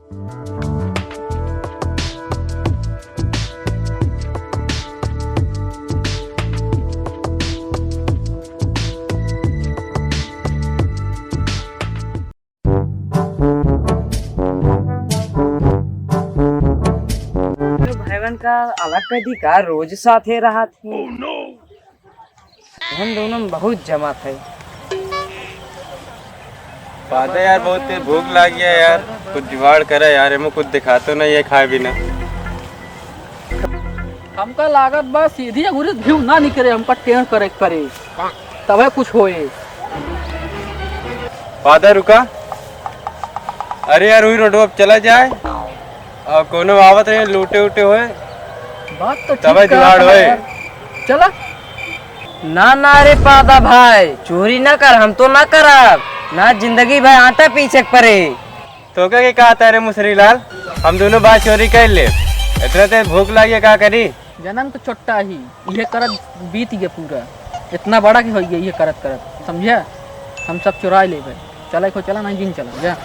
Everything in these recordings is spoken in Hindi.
भाईवन का अलग कदी का रोज साथ ही रहा थे। हम दोनों में बहुत जमा थे। फादर यार बहुत भूख लग गया यार, कुछ जुगाड़ करे यार, हमें कुछ दिखा तो नहीं है खाए बिना। हमका लागत बा सीधी अगुरी भीव ना निकले, हमका टेन करे करे तबे कुछ होए। फादर रुका, अरे यार वही रोडवा पे चला जाए और कोनो आवत रहे लूटे उटे होए बात तो तबे जुगाड़ होए। चला ना ना रे पादा भाई, चोरी ना कर, हम तो ना करब ना, जिंदगी भाई आटा पीछे पड़े। तो क्या कहा था रे मुसरी लाल, हम दोनों बात चोरी कर ले, इतना ते भूख लगी क्या करी। जन्म तो छोटा ही ये करत बीत गया पूरा, इतना बड़ा की हो गया ये करत करत, समझा। हम सब चुरा ले भाई, चला को चला नहीं जिन चला जा।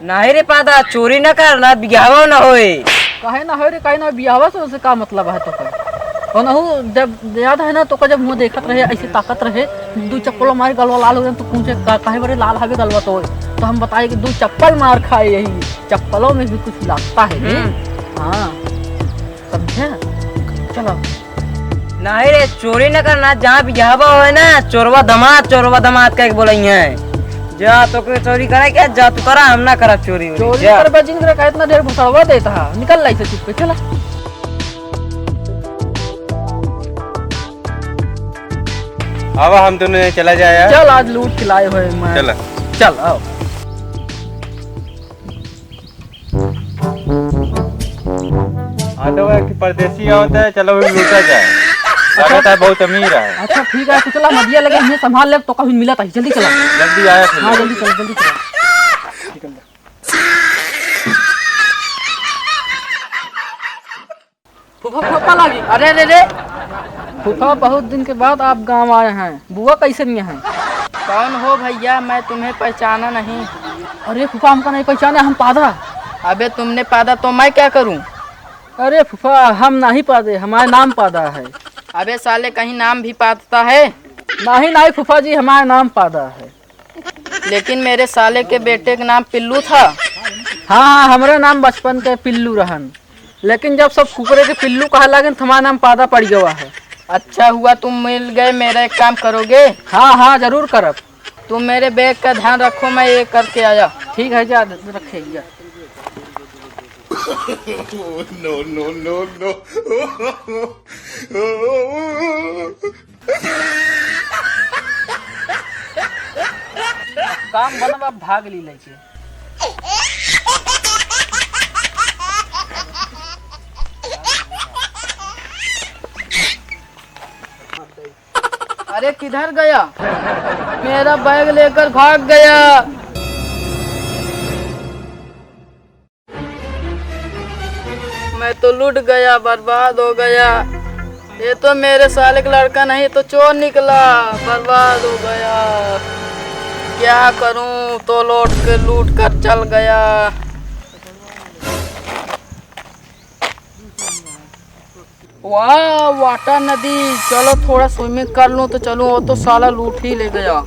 नहीं रे पादा, चोरी ना कर ना, बिगावा ना होए। काहे ना हो रे, काहे ना बियाहवा से उससे का मतलब है तो का। और नहु जब याद है ना तो का जब मुँह देखत रहे ऐसे ताकत रहे, दो चप्पल मारे गलवा लाल हो गए तो पूछे काहे बड़े लाल हवे गलवा तो हम बताए कि 2 चप्पल मार खाए, यही चप्पलों में भी कुछ लगता है। हाँ समझे, चलो। नहीं रे चोरी ना करना, जहाँ बिगावा हो ना, चोरवा दमाद कह के बोला है। जा तो कोई चोरी करे क्या, जा तू करा, हम ना करा चोरी कर बजिंग का इतना ढेर भुसावा देता है, निकल लाई से चुप पे चला। अब हम दोनों चला जाए यार। चल आज लूट खिलाए हुए मैं, चल चल आओ। हाँ तो वह परदेसी होता है, चलो भी लूटा जाए, लगता है बहुत अमीर है। अच्छा ठीक है, तो चला मदिया लगे हमें संभाल ले तो कभी मिला था, जल्दी चला। जल्दी आया। हाँ जल्दी चला, जल्दी चला, निकल जा। फूफा लगी, अरे रे रे फूफा, बहुत दिन के बाद आप गांव आए हैं, बुआ कैसे नहीं है? कौन हो भैया, मैं तुम्हें पहचाना नहीं। अरे फूफा हमको नहीं पहचाने, हम पादा। अबे तुमने पादा तो मैं क्या करूं? अरे फूफा हम नहीं पादे, हमारा नाम पादा है। अबे साले कहीं नाम भी पादता है? नहीं फूफा जी, हमारा नाम पादा है। लेकिन मेरे साले के बेटे का नाम पिल्लू था। हाँ हमारा नाम बचपन के पिल्लू रहन, लेकिन जब सब कुकरे के पिल्लू कहा लगे तो हमारा नाम पादा पड़ गया है। अच्छा हुआ तुम मिल गए, मेरा एक काम करोगे? हाँ जरूर करब। तुम मेरे बैग का ध्यान रखो, मैं ये करके आया। ठीक है, जा रखेगा। No. काम बनवा भाग ली लेके। अरे किधर गया? मेरा बैग लेकर भाग गया। मैं तो लूट गया, बर्बाद हो गया। ये तो मेरे साले का लड़का नहीं, तो चोर निकला, बर्बाद हो गया। क्या करूं, तो लूट कर चल गया। वाह वाटर नदी, चलो थोड़ा स्विमिंग कर लूं तो चलूं, वो तो साला लूट ही ले गया।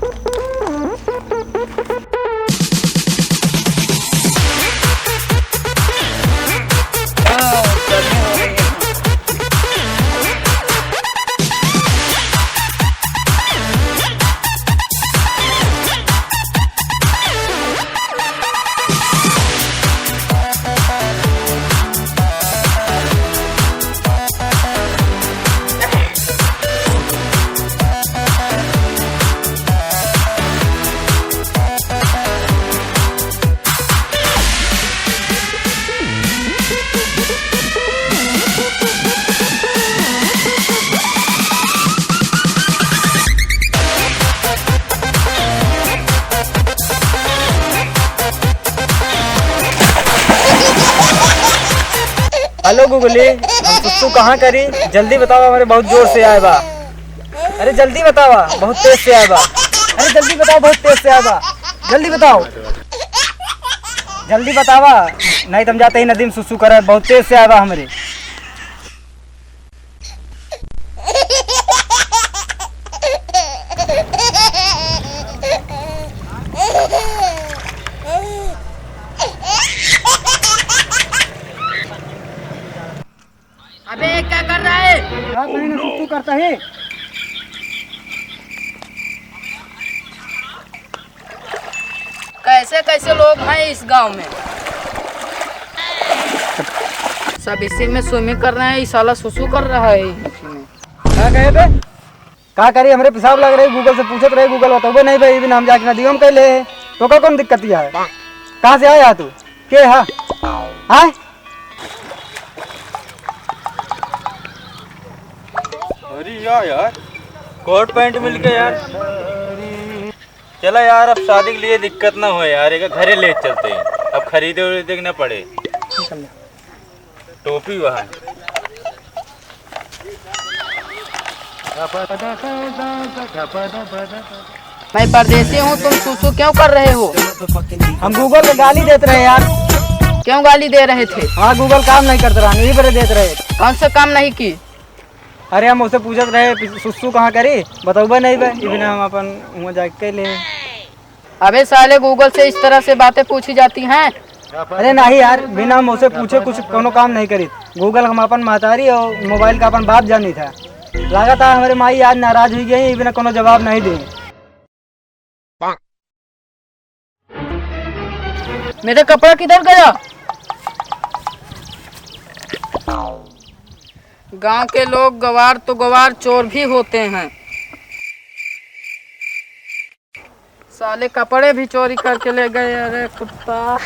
हेलो गुगली, हम कुत्तू कहाँ करी, जल्दी बताओ, हमारे बहुत जोर से आए बा। अरे जल्दी बताओ, बहुत तेज से आए बा। अरे जल्दी बताओ, बहुत तेज से आए बा, जल्दी बताओ। जल्दी बतावा, नहीं तुम जाते ही नदी में सुसु करे, बहुत तेज से आवा हमरे। अबे क्या कर रहा है? कहीं ना सुसु करता है। कैसे कैसे लोग हैं इस गांव में? सब इसी में स्विमिंग कर रहे हैं, इस साला सुसु कर रहा है इसी में। क्या कहे बे? का करी, हमरे पेशाब लग रही, गूगल से पूछत रहे, गूगल बताओ नहीं भाई, बिना हम जाके नदियों में कैले तो का कौन दिक्कत है? कहाँ से आया तू? के हा? हाँ अरे यार कोट पैंट मिल गया यार। चला यार, अब शादी के लिए दिक्कत ना हो यार, एक घरे ले चलते हैं, अब खरीदे उरीदे ना पड़े। टोपी वहाँ मैं परदेसी हूँ, तुम सुसु क्यों कर रहे हो? हम गूगल के गाली देते रहे यार। क्यों गाली दे रहे थे? हाँ गूगल काम नहीं करते रहा, यही पर देते रहे। कौन सा काम नहीं की? अरे हम उससे पूछत रहे सुसु कहाँ करी, बताऊबा नहीं बे, बिना हम अपन वहाँ जाके ले। अबे साले गूगल से इस तरह से बातें पूछी जाती हैं? अरे नहीं यार, बिना हम उससे पूछे कुछ कोनो काम नहीं करी। गूगल हम अपन महतारी और मोबाइल का अपन बाप जानी था। लगा था हमारे माई आज नाराज हुई गई, बिना कोनो जवाब नहीं दी। मेरा कपड़ा किधर गया? गांव के लोग गवार तो गवार, चोर भी होते हैं। साले कपड़े भी चोरी करके ले गए। अरे कुत्ता।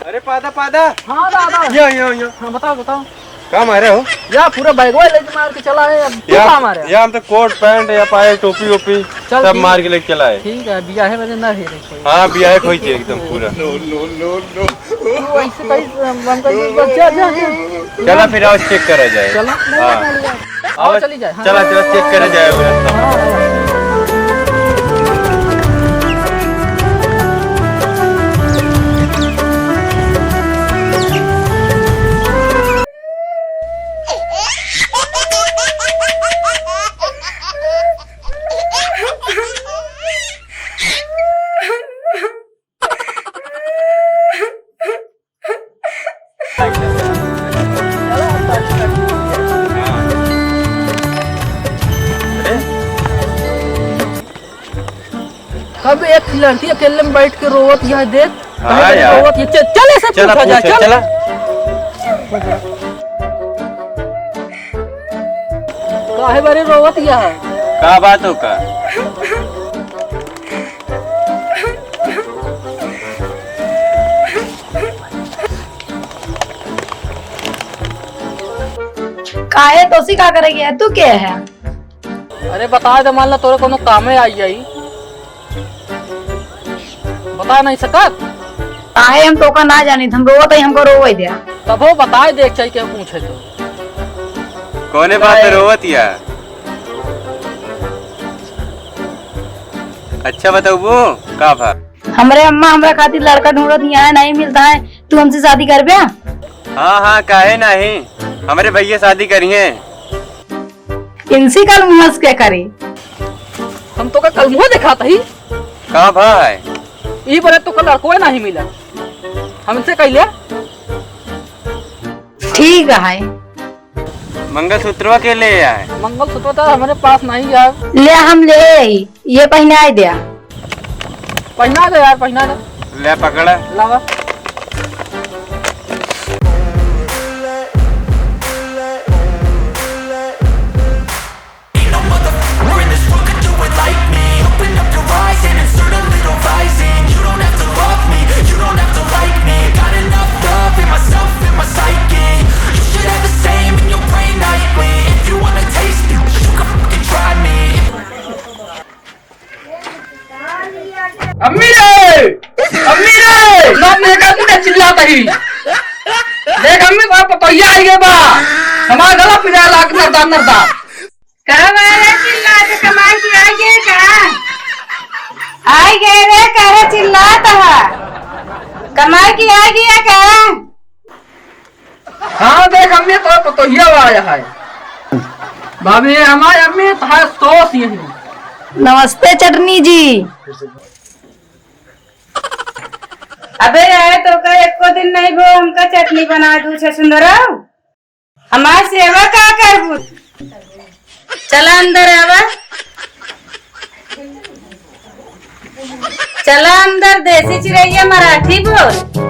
अरे पादा पादा, हाँ दादा। यो हाँ बताओ बताओ। कहाँ मारे हो? या पूरा बैगवा लेके मार के चला है, अब तू कहाँ मारे? या हम तो कोट पैंट या पाए टोपी ओपी चल सब ठीक। मार के लेके चला है। ठीक है, बिया है वजह ना है कोई। हाँ बिया खोई थी एकदम पूरा। तू ऐसे कहीं हम कहीं जा जा जा। चला फिर आओ चेक करा जाए। चलो हाँ आओ चली जाए। हाँ। चला चला चेक करा जाए वो रास्ता। हाँ। कब एक लड़की अकेले में बैठ के रोवत यह देख। हाँ यार। रोवत ये चल ऐसे चला पूछा जाए। पूछे, चल चला। काहे बारे रोवत यह? का बात हो का? काहे तोसी का करेगी है? तू क्या है? अरे बता दे, मान ला तोरे कोनो कामे आई जाई, बता नहीं सकत? काहे हम तो का ना जानी, हम रोवत है, हमको रोवे दिया। तब हो बताए देख चाहिए के पूछे तो। कौने बात रोवत या? अच्छा बताओ वो का भा? हमरे अम्मा हमरा खातिर लड़का ढूंढत यहाँ नहीं मिलता है, तू हमसे शादी कर बे? हाँ हाँ काहे नहीं, हमारे भैया शादी करी है। इनसी कल मुहस के करे। हम तो का कल मुँह दिखाता ही कहाँ भाई? ई बरे तो कल लड़को नहीं मिला, हमसे कह लिया। ठीक है, मंगलसूत्रवा के ले आए। मंगलसूत्र तो हमारे पास नहीं है। ले हम ले आई, ये पहने आई दिया। पहना दे यार, पहना दे। ले पकड़ा। लावा। अम्मी रे! अम्मी रे! ना मेरे का चिल्लाता ही। देख अम्मी बाप पतोहिया आई गए बा हमारा गला पिरा लाग नरदा नरदा कहाँ वाले चिल्लाते कमाल की आई गए कहाँ आई गए रे कहे चिल्लाता है कमाल की आई गया कहाँ हाँ देख अम्मी तो पतोहिया आया है भाभी हमारी अम्मी तो है सोच यही नमस्ते चटनी जी अबे आए तो का एको दिन नहीं भो हमका चटनी बना दू छे सुंदरव हमार सेवा का करबू चला अंदर आवा चला अंदर देसी चिड़ैया मराठी बोल